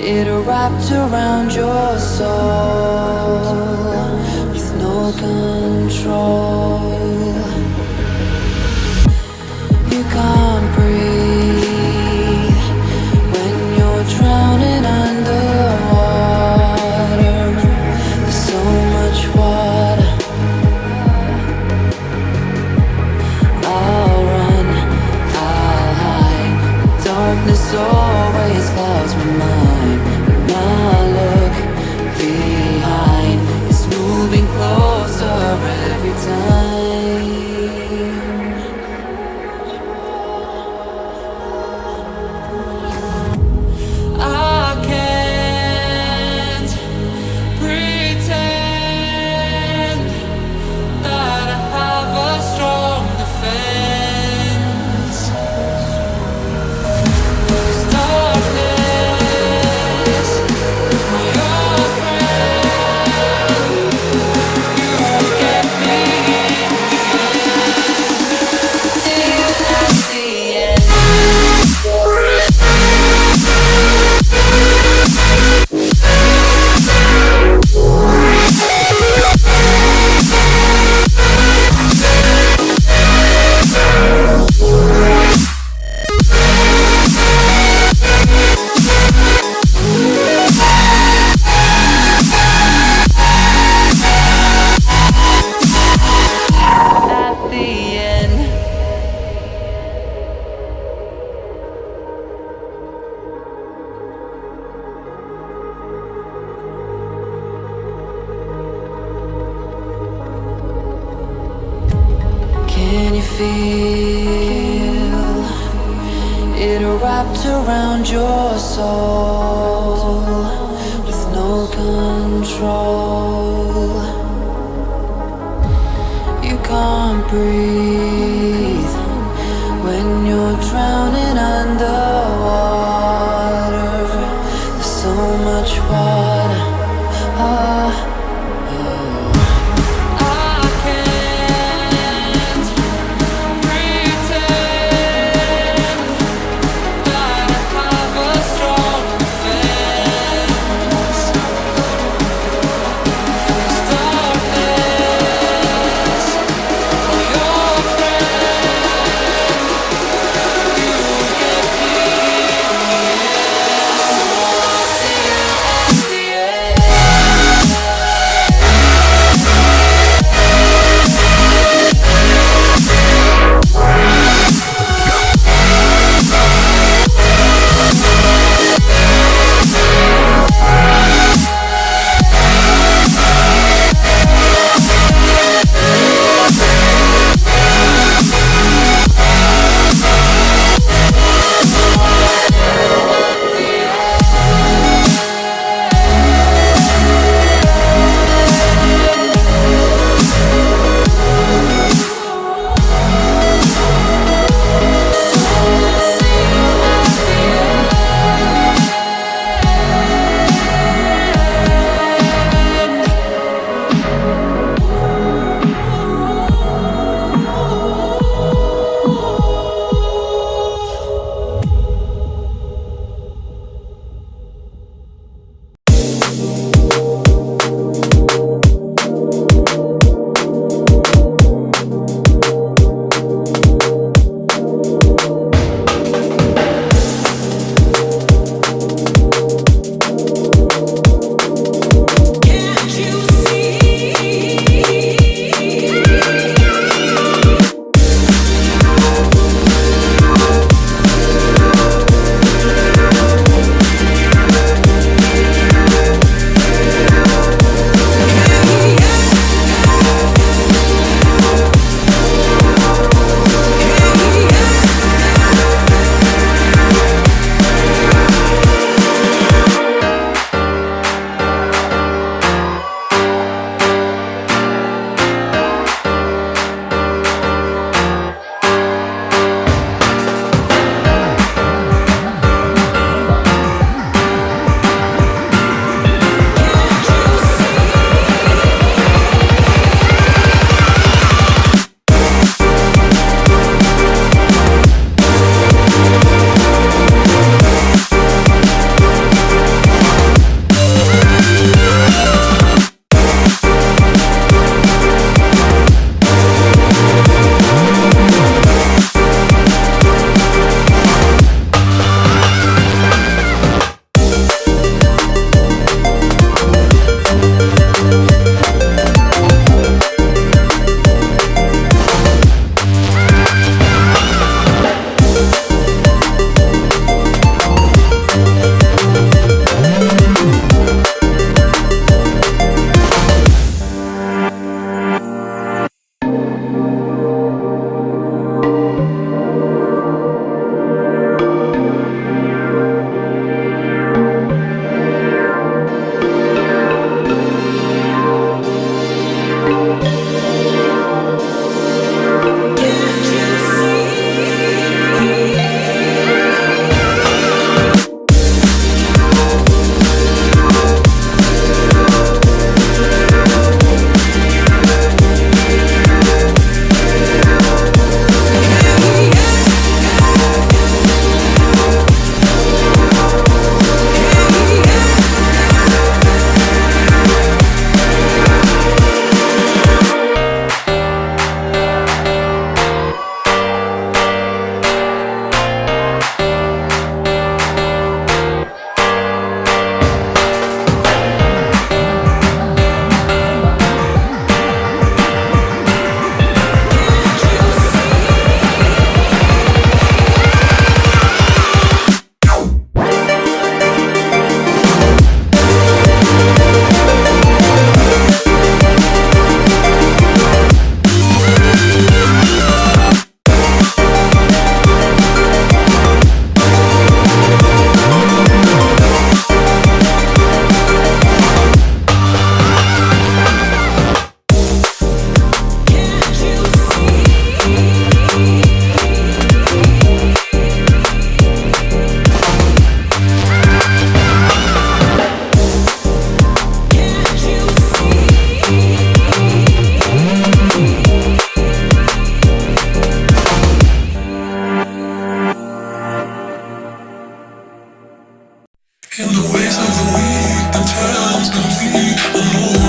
It wrapped around your soul with no control. You can't breathe when you're drowning underwater. There's so much water. I'll run, I'll hide. Darkness always clouds my mind. When I look behind, it's moving closer every time. I can't pretend that I have a strong defense. 'Cause darkness, my old friend, you get me till at the end. At the end. Can you feel it wrapped around your soul with no control? You can't breathe when you're drowning underwater. There's so much water. I can't pretend that I have a strong defense. 'Cause darkness, my old friend, you get me till at the end. days of the week, the time's complete.